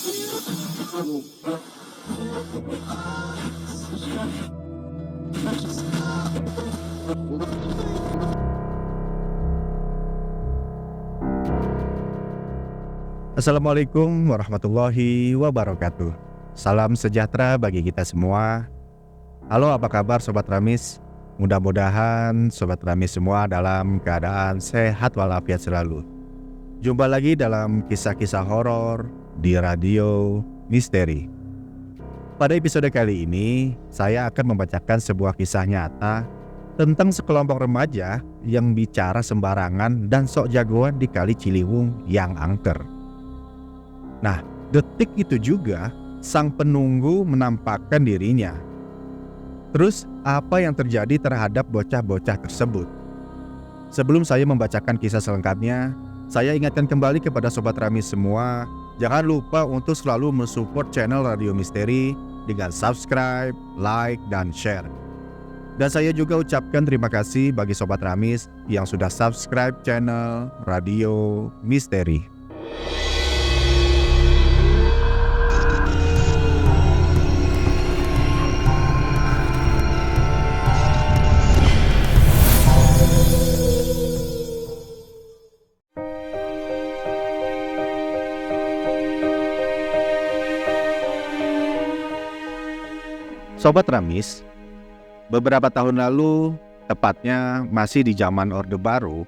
Assalamualaikum warahmatullahi wabarakatuh. Salam sejahtera bagi kita semua. Halo, apa kabar Sobat Ramis? Mudah-mudahan Sobat Ramis semua dalam keadaan sehat walafiat selalu. Jumpa lagi dalam kisah-kisah horor di Radio Misteri. Pada episode kali ini, saya akan membacakan sebuah kisah nyata tentang sekelompok remaja yang bicara sembarangan dan sok jagoan di Kali Ciliwung yang angker. Nah, detik itu juga sang penunggu menampakkan dirinya. Terus, apa yang terjadi terhadap bocah-bocah tersebut? Sebelum saya membacakan kisah selengkapnya, saya ingatkan kembali kepada Sobat Ramis semua, jangan lupa untuk selalu mensupport channel Radio Misteri dengan subscribe, like, dan share. Dan saya juga ucapkan terima kasih bagi Sobat Ramis yang sudah subscribe channel Radio Misteri. Sobat Ramis, beberapa tahun lalu, tepatnya masih di zaman Orde Baru,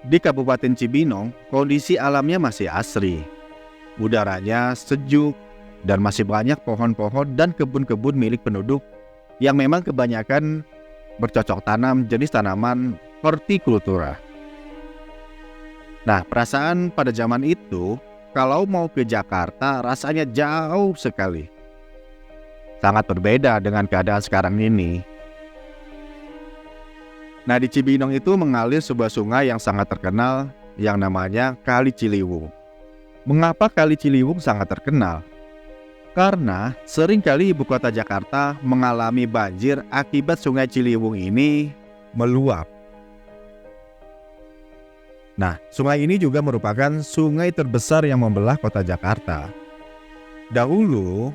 di Kabupaten Cibinong, kondisi alamnya masih asri. Udaranya sejuk dan masih banyak pohon-pohon dan kebun-kebun milik penduduk yang memang kebanyakan bercocok tanam jenis tanaman hortikultura. Nah, perasaan pada zaman itu, kalau mau ke Jakarta rasanya jauh sekali. Sangat berbeda dengan keadaan sekarang ini. Nah, di Cibinong itu mengalir sebuah sungai yang sangat terkenal yang namanya Kali Ciliwung. Mengapa Kali Ciliwung sangat terkenal? Karena seringkali ibu kota Jakarta mengalami banjir akibat sungai Ciliwung ini meluap. Nah, sungai ini juga merupakan sungai terbesar yang membelah kota Jakarta. Dahulu,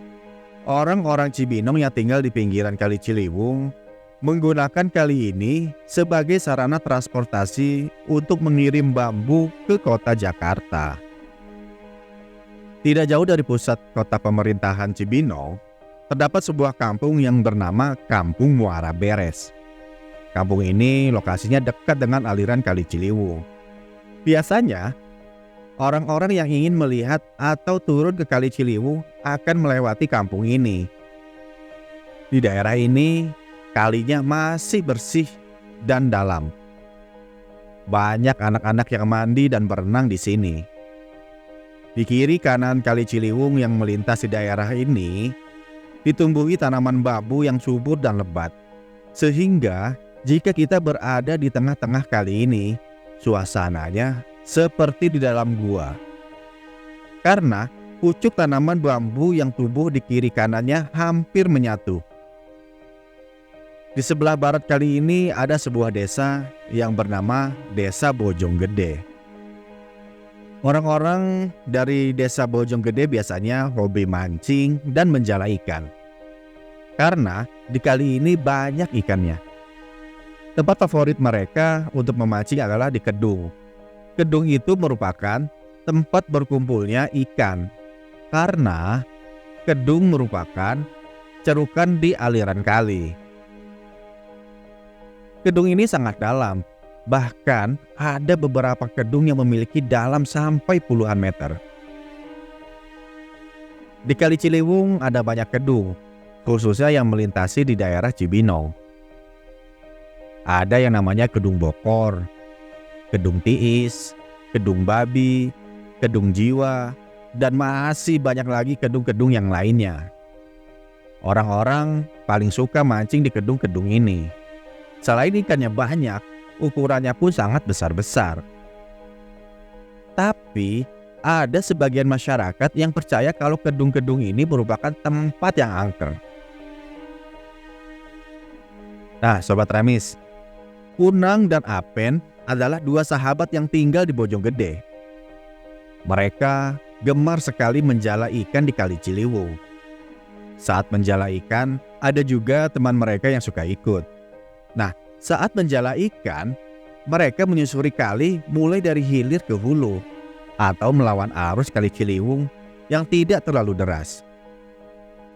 orang-orang Cibinong yang tinggal di pinggiran Kali Ciliwung menggunakan kali ini sebagai sarana transportasi untuk mengirim bambu ke kota Jakarta. Tidak jauh dari pusat kota pemerintahan Cibinong, terdapat sebuah kampung yang bernama Kampung Muara Beres. Kampung ini lokasinya dekat dengan aliran Kali Ciliwung. Biasanya, orang-orang yang ingin melihat atau turun ke Kali Ciliwung akan melewati kampung ini. Di daerah ini, kalinya masih bersih dan dalam. Banyak anak-anak yang mandi dan berenang di sini. Di kiri kanan Kali Ciliwung yang melintas di daerah ini, ditumbuhi tanaman bambu yang subur dan lebat. Sehingga, jika kita berada di tengah-tengah kali ini, suasananya seperti di dalam gua. Karena pucuk tanaman bambu yang tumbuh di kiri kanannya hampir menyatu. Di sebelah barat kali ini ada sebuah desa yang bernama Desa Bojonggede. Orang-orang dari Desa Bojonggede biasanya hobi mancing dan menjala ikan. Karena di kali ini banyak ikannya. Tempat favorit mereka untuk memancing adalah di kedung. Kedung itu merupakan tempat berkumpulnya ikan, karena kedung merupakan cerukan di aliran kali. Kedung ini sangat dalam, bahkan ada beberapa kedung yang memiliki dalam sampai puluhan meter. Di Kali Ciliwung ada banyak kedung, khususnya yang melintasi di daerah Cibinong. Ada yang namanya Kedung Bokor, Kedung Tiis, Kedung Babi, Kedung Jiwa, dan masih banyak lagi kedung-kedung yang lainnya. Orang-orang paling suka mancing di kedung-kedung ini. Selain ikannya banyak, ukurannya pun sangat besar-besar. Tapi, ada sebagian masyarakat yang percaya kalau kedung-kedung ini merupakan tempat yang angker. Nah, Sobat Ramis, Kunang dan Apen adalah dua sahabat yang tinggal di Bojonggede. Mereka gemar sekali menjala ikan di Kali Ciliwung. Saat menjala ikan, ada juga teman mereka yang suka ikut. Nah, saat menjala ikan, mereka menyusuri kali mulai dari hilir ke hulu atau melawan arus Kali Ciliwung yang tidak terlalu deras.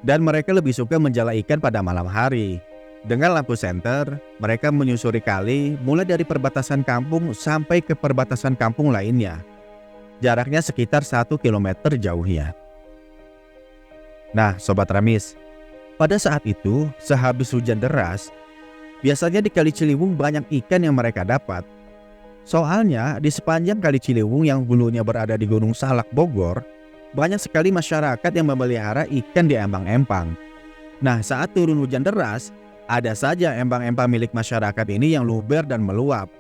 Dan mereka lebih suka menjala ikan pada malam hari. Dengan lampu senter, mereka menyusuri kali mulai dari perbatasan kampung sampai ke perbatasan kampung lainnya. Jaraknya sekitar 1 kilometer jauhnya. Nah, Sobat Ramis, pada saat itu sehabis hujan deras, biasanya di Kali Ciliwung banyak ikan yang mereka dapat. Soalnya di sepanjang Kali Ciliwung yang hulunya berada di Gunung Salak, Bogor, banyak sekali masyarakat yang memelihara ikan di empang-empang. Nah, saat turun hujan deras, ada saja empang-empang milik masyarakat ini yang luber dan meluap.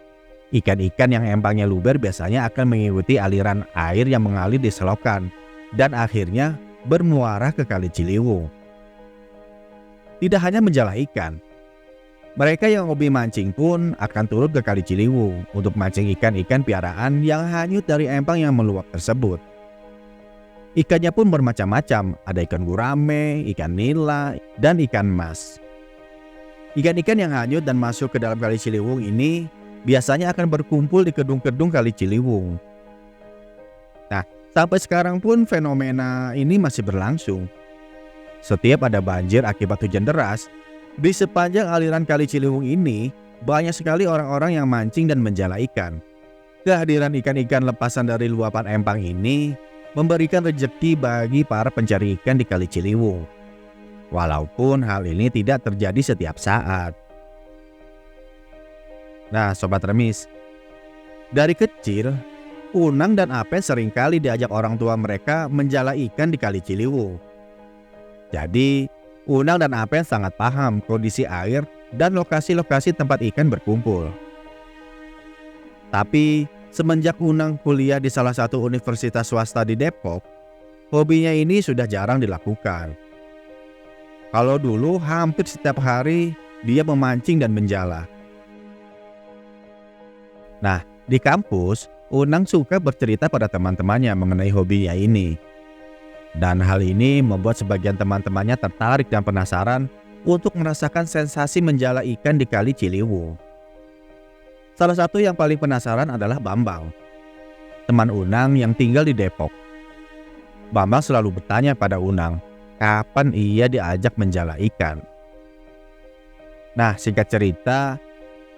Ikan-ikan yang empangnya luber biasanya akan mengikuti aliran air yang mengalir di selokan dan akhirnya bermuara ke Kali Ciliwung. Tidak hanya menjala ikan, mereka yang hobi mancing pun akan turun ke Kali Ciliwung untuk mancing ikan-ikan piaraan yang hanyut dari empang yang meluap tersebut. Ikannya pun bermacam-macam, ada ikan gurame, ikan nila, dan ikan mas. Ikan-ikan yang hanyut dan masuk ke dalam Kali Ciliwung ini biasanya akan berkumpul di kedung-kedung Kali Ciliwung. Nah, sampai sekarang pun fenomena ini masih berlangsung. Setiap ada banjir akibat hujan deras, di sepanjang aliran Kali Ciliwung ini banyak sekali orang-orang yang mancing dan menjala ikan. Kehadiran ikan-ikan lepasan dari luapan empang ini memberikan rezeki bagi para pencari ikan di Kali Ciliwung. Walaupun hal ini tidak terjadi setiap saat. Nah, Sobat Remis, dari kecil, Unang dan Apen seringkali diajak orang tua mereka menjala ikan di Kali Ciliwung. Jadi, Unang dan Apen sangat paham kondisi air dan lokasi-lokasi tempat ikan berkumpul. Tapi, semenjak Unang kuliah di salah satu universitas swasta di Depok, hobinya ini sudah jarang dilakukan. Kalau dulu hampir setiap hari dia memancing dan menjala. Nah, di kampus, Unang suka bercerita pada teman-temannya mengenai hobinya ini. Dan hal ini membuat sebagian teman-temannya tertarik dan penasaran untuk merasakan sensasi menjala ikan di Kali Ciliwung. Salah satu yang paling penasaran adalah Bambang, teman Unang yang tinggal di Depok. Bambang selalu bertanya pada Unang, kapan ia diajak menjala ikan. Nah, singkat cerita,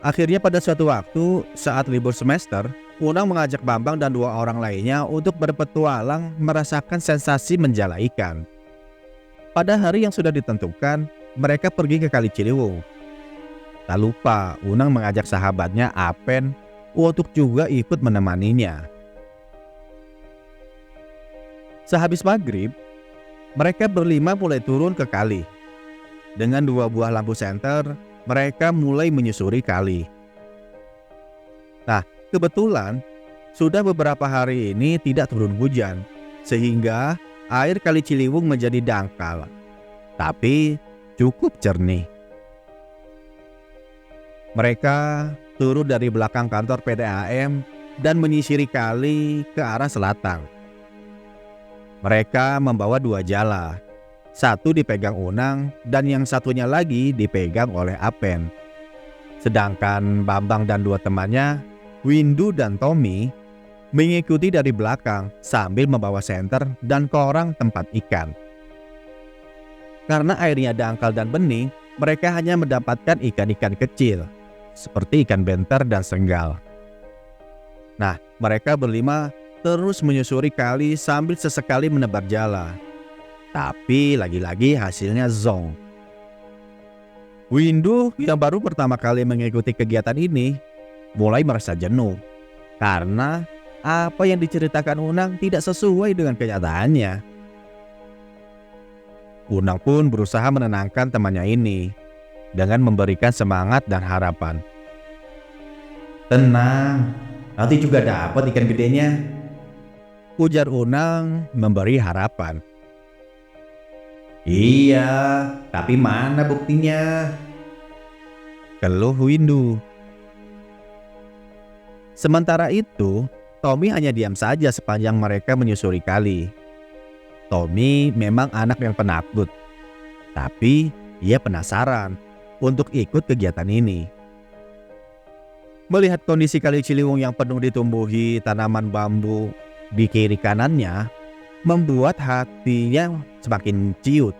akhirnya pada suatu waktu saat libur semester, Unang mengajak Bambang dan 2 orang lainnya untuk berpetualang merasakan sensasi menjala ikan. Pada hari yang sudah ditentukan, mereka pergi ke Kali Ciliwung. Tak lupa, Unang mengajak sahabatnya Apen untuk juga ikut menemaninya. Sehabis maghrib, mereka berlima mulai turun ke kali. Dengan 2 buah lampu senter, mereka mulai menyusuri kali. Nah, kebetulan sudah beberapa hari ini tidak turun hujan, sehingga air Kali Ciliwung menjadi dangkal, tapi cukup jernih. Mereka turun dari belakang kantor PDAM dan menyisiri kali ke arah selatan. Mereka membawa 2 jala, satu dipegang Unang dan yang satunya lagi dipegang oleh Apen. Sedangkan Bambang dan 2 temannya, Windu dan Tommy, mengikuti dari belakang sambil membawa senter dan korang tempat ikan. Karena airnya dangkal dan bening, mereka hanya mendapatkan ikan-ikan kecil, seperti ikan benter dan senggal. Nah, mereka berlima terus menyusuri kali sambil sesekali menebar jala. Tapi lagi-lagi hasilnya zonk. Windu yang baru pertama kali mengikuti kegiatan ini mulai merasa jenuh karena apa yang diceritakan Unang tidak sesuai dengan kenyataannya. Unang pun berusaha menenangkan temannya ini dengan memberikan semangat dan harapan. Tenang, nanti juga dapat ikan gedenya, ujar Unang memberi harapan. Iya, tapi mana buktinya? Keluh Windu. Sementara itu, Tommy hanya diam saja sepanjang mereka menyusuri kali. Tommy memang anak yang penakut, tapi ia penasaran untuk ikut kegiatan ini. Melihat kondisi Kali Ciliwung yang penuh ditumbuhi tanaman bambu di kiri kanannya, membuat hatinya semakin ciut.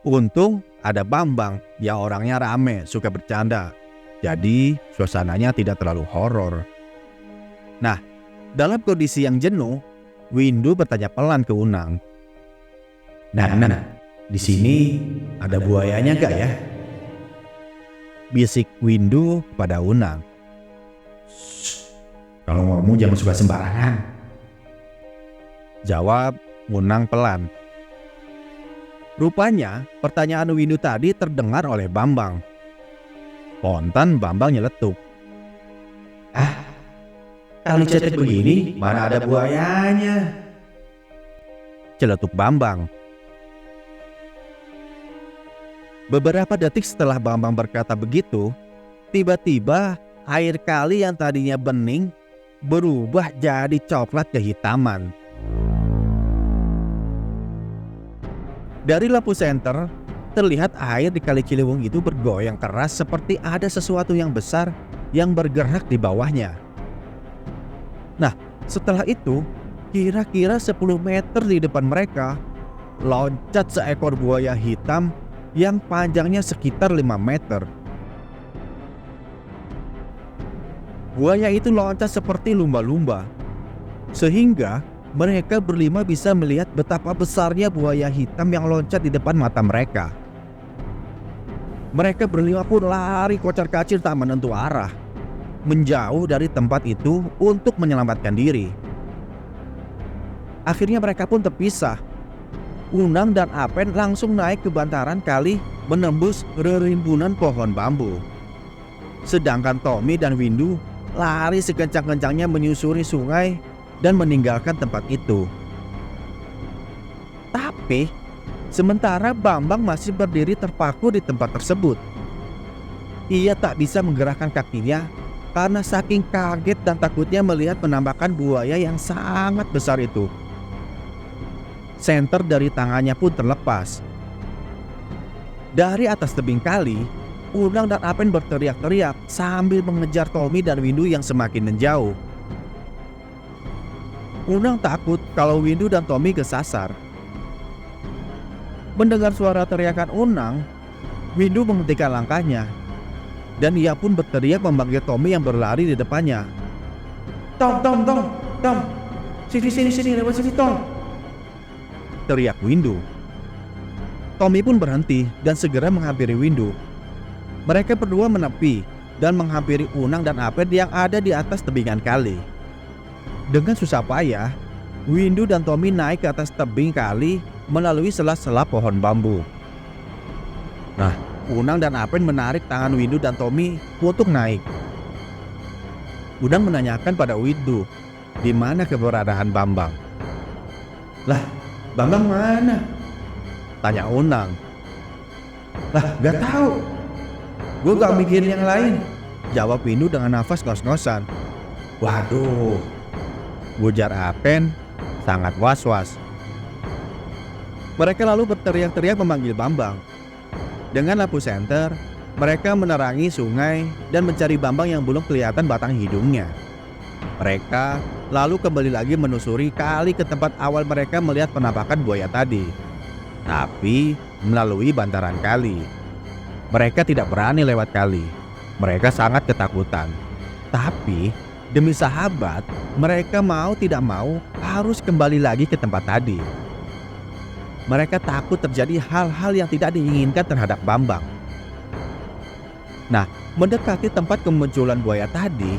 Untung ada Bambang yang orangnya rame, suka bercanda. Jadi suasananya tidak terlalu horor. Nah, dalam kondisi yang jenuh, Windu bertanya pelan ke Unang. Nah, di sini ada buayanya gak ya? Bisik Windu kepada Unang. Kalau ngomong jangan suka sembarangan, jawab Unang pelan. Rupanya pertanyaan Windu tadi terdengar oleh Bambang. Spontan Bambang nyeletuk. Kali cetek begini mana ada buayanya? Celetuk Bambang. Beberapa detik setelah Bambang berkata begitu, tiba-tiba air kali yang tadinya bening berubah jadi coklat kehitaman. Dari lampu senter, terlihat air di Kali Ciliwung itu bergoyang keras seperti ada sesuatu yang besar yang bergerak di bawahnya. Nah, setelah itu, kira-kira 10 meter di depan mereka, loncat seekor buaya hitam yang panjangnya sekitar 5 meter. Buaya itu loncat seperti lumba-lumba, sehingga mereka berlima bisa melihat betapa besarnya buaya hitam yang loncat di depan mata mereka. Mereka berlima pun lari kocar-kacir tak menentu arah, menjauh dari tempat itu untuk menyelamatkan diri. Akhirnya mereka pun terpisah. Unang dan Apen langsung naik ke bantaran kali menembus rerimbunan pohon bambu. Sedangkan Tommy dan Windu lari sekencang-kencangnya menyusuri sungai dan meninggalkan tempat itu. Tapi sementara Bambang masih berdiri terpaku di tempat tersebut. Ia tak bisa menggerakkan kakinya karena saking kaget dan takutnya melihat penampakan buaya yang sangat besar itu. Senter dari tangannya pun terlepas. Dari atas tebing kali, Unang dan Apen berteriak-teriak sambil mengejar Tommy dan Windu yang semakin menjauh. Unang takut kalau Windu dan Tommy kesasar. Mendengar suara teriakan Unang, Windu menghentikan langkahnya, dan ia pun berteriak memanggil Tommy yang berlari di depannya. Tom, sini, lewat sini Tom, teriak Windu. Tommy pun berhenti dan segera menghampiri Windu. Mereka berdua menepi dan menghampiri Unang dan Apen yang ada di atas tebingan kali. Dengan susah payah, Windu dan Tommy naik ke atas tebing kali melalui sela-sela pohon bambu. Nah, Unang dan Apen menarik tangan Windu dan Tommy untuk naik. Unang menanyakan pada Windu, di mana keberadaan Bambang. Lah, Bambang mana? Tanya Unang. Lah, gak tahu. Gue gak mikirin yang lain, jawab Windu dengan nafas ngos-ngosan. Waduh, ujar Apen sangat was-was. Mereka lalu berteriak-teriak memanggil Bambang. Dengan lampu senter, mereka menerangi sungai dan mencari Bambang yang belum kelihatan batang hidungnya. Mereka lalu kembali lagi menusuri kali ke tempat awal mereka melihat penampakan buaya tadi, tapi melalui bantaran kali. Mereka tidak berani lewat kali. Mereka sangat ketakutan. Tapi demi sahabat, mereka mau tidak mau harus kembali lagi ke tempat tadi. Mereka takut terjadi hal-hal yang tidak diinginkan terhadap Bambang. Nah, mendekati tempat kemunculan buaya tadi,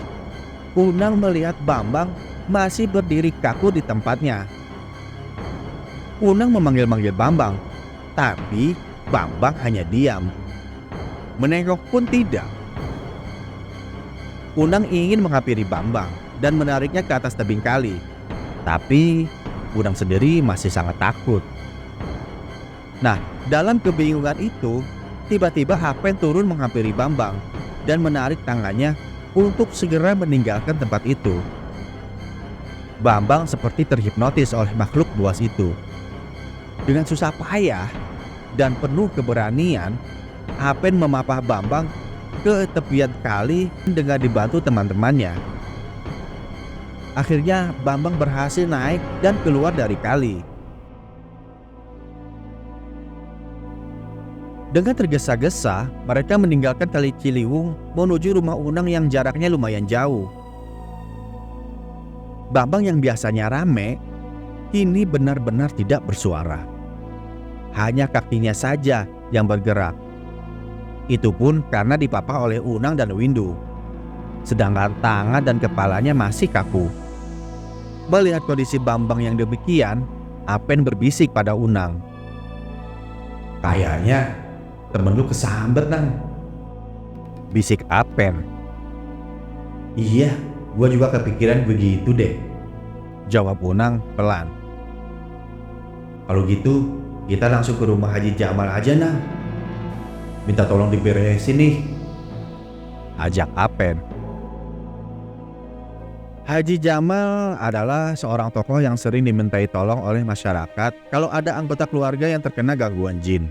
Unang melihat Bambang masih berdiri kaku di tempatnya. Unang memanggil-manggil Bambang, tapi Bambang hanya diam. Menengok pun tidak. Unang ingin menghampiri Bambang dan menariknya ke atas tebing kali, tapi Unang sendiri masih sangat takut. Nah, dalam kebingungan itu, tiba-tiba Apen turun menghampiri Bambang dan menarik tangannya untuk segera meninggalkan tempat itu. Bambang seperti terhipnotis oleh makhluk buas itu. Dengan susah payah dan penuh keberanian, Apen memapah Bambang ke tepian kali dengan dibantu teman-temannya. Akhirnya Bambang berhasil naik dan keluar dari kali. Dengan tergesa-gesa, mereka meninggalkan Kali Ciliwung menuju rumah Unang yang jaraknya lumayan jauh. Bambang yang biasanya rame, kini benar-benar tidak bersuara. Hanya kakinya saja yang bergerak. Itu pun karena dipapah oleh Unang dan Windu. Sedangkan tangan dan kepalanya masih kaku. Melihat kondisi Bambang yang demikian, Apen berbisik pada Unang. "Kayaknya temen lu kesambet, Nang," bisik Apen. "Iya, gua juga kepikiran begitu deh," jawab Unang pelan. "Kalau gitu kita langsung ke rumah Haji Jamal aja, Nang. Minta tolong diberesin nih," ajak Apen. Haji Jamal adalah seorang tokoh yang sering dimintai tolong oleh masyarakat kalau ada anggota keluarga yang terkena gangguan jin.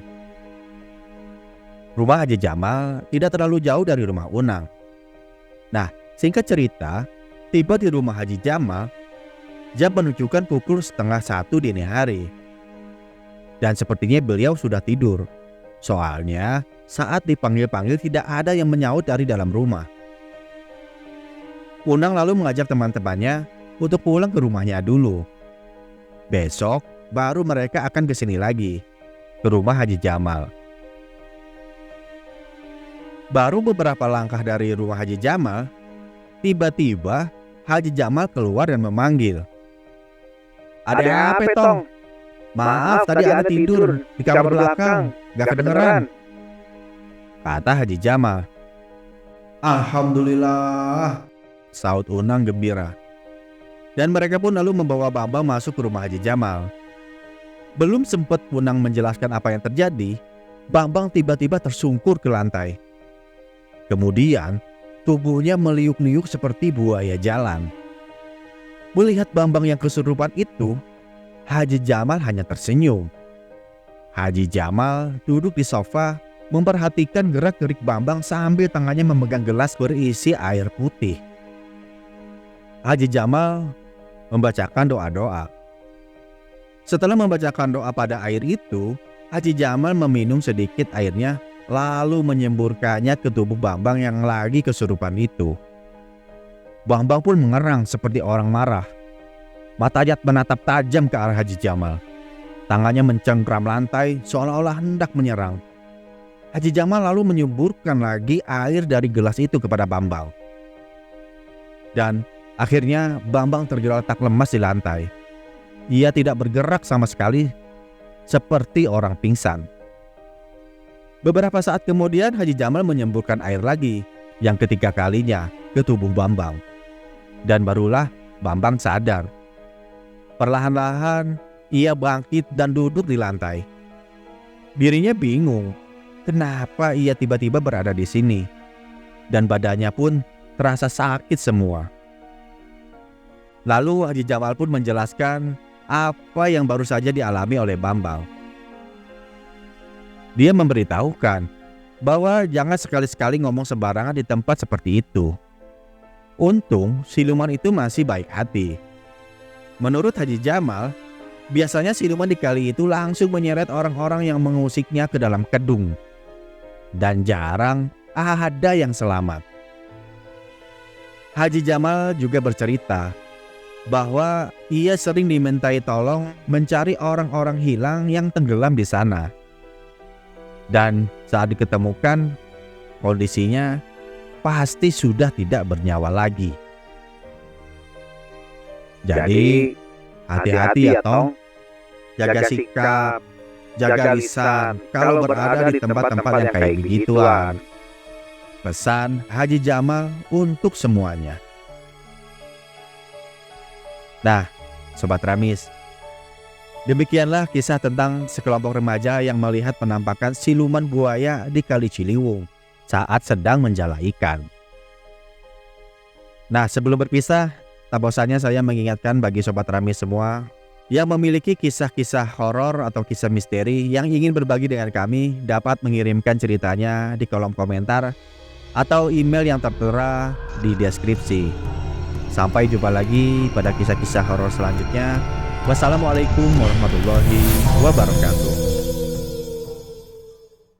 Rumah Haji Jamal tidak terlalu jauh dari rumah Unang. Nah, singkat cerita, tiba di rumah Haji Jamal, jam menunjukkan pukul 12:30 dini hari. Dan sepertinya beliau sudah tidur. Soalnya saat dipanggil-panggil tidak ada yang menyaut dari dalam rumah. Unang lalu mengajak teman-temannya untuk pulang ke rumahnya dulu. Besok baru mereka akan ke sini lagi, ke rumah Haji Jamal. Baru beberapa langkah dari rumah Haji Jamal, tiba-tiba Haji Jamal keluar dan memanggil. "Ada apa, Tong? Maaf, tadi ana tidur di kamar belakang, gak kedengeran," kata Haji Jamal. "Alhamdulillah," saut Unang gembira. Dan mereka pun lalu membawa Bambang masuk ke rumah Haji Jamal. Belum sempat Unang menjelaskan apa yang terjadi, Bambang tiba-tiba tersungkur ke lantai. Kemudian tubuhnya meliuk-liuk seperti buaya jalan. Melihat Bambang yang kesurupan itu, Haji Jamal hanya tersenyum. Haji Jamal duduk di sofa memperhatikan gerak-gerik Bambang sambil tangannya memegang gelas berisi air putih. Haji Jamal membacakan doa-doa. Setelah membacakan doa pada air itu, Haji Jamal meminum sedikit airnya lalu menyemburkannya ke tubuh Bambang yang lagi kesurupan itu. Bambang pun mengerang seperti orang marah. Matanya menatap tajam ke arah Haji Jamal. Tangannya mencengkram lantai seolah-olah hendak menyerang. Haji Jamal lalu menyemburkan lagi air dari gelas itu kepada Bambang. Dan akhirnya Bambang tergeletak lemas di lantai. Ia tidak bergerak sama sekali, seperti orang pingsan. Beberapa saat kemudian Haji Jamal menyemburkan air lagi, yang ketiga kalinya ke tubuh Bambang. Dan barulah Bambang sadar. Perlahan-lahan ia bangkit dan duduk di lantai. Dirinya bingung, kenapa ia tiba-tiba berada di sini. Dan badannya pun terasa sakit semua. Lalu Haji Jamal pun menjelaskan apa yang baru saja dialami oleh Bambang. Dia memberitahukan bahwa jangan sekali-sekali ngomong sembarangan di tempat seperti itu. Untung siluman itu masih baik hati. Menurut Haji Jamal, biasanya siluman di kali itu langsung menyeret orang-orang yang mengusiknya ke dalam kedung. Dan jarang ada yang selamat. Haji Jamal juga bercerita bahwa ia sering dimintai tolong mencari orang-orang hilang yang tenggelam di sana. Dan saat diketemukan, kondisinya pasti sudah tidak bernyawa lagi. Jadi, hati-hati ya Tong. Jaga sikap, jaga lisan kalau berada di tempat-tempat yang kayak begituan. Pesan Haji Jamal untuk semuanya. Nah, Sobat Ramis, demikianlah kisah tentang sekelompok remaja yang melihat penampakan siluman buaya di Kali Ciliwung saat sedang menjala ikan. Nah, sebelum berpisah, tak bosannya saya mengingatkan bagi Sobat Rami semua yang memiliki kisah-kisah horor atau kisah misteri yang ingin berbagi dengan kami dapat mengirimkan ceritanya di kolom komentar atau email yang tertera di deskripsi. Sampai jumpa lagi pada kisah-kisah horor selanjutnya. Wassalamualaikum warahmatullahi wabarakatuh.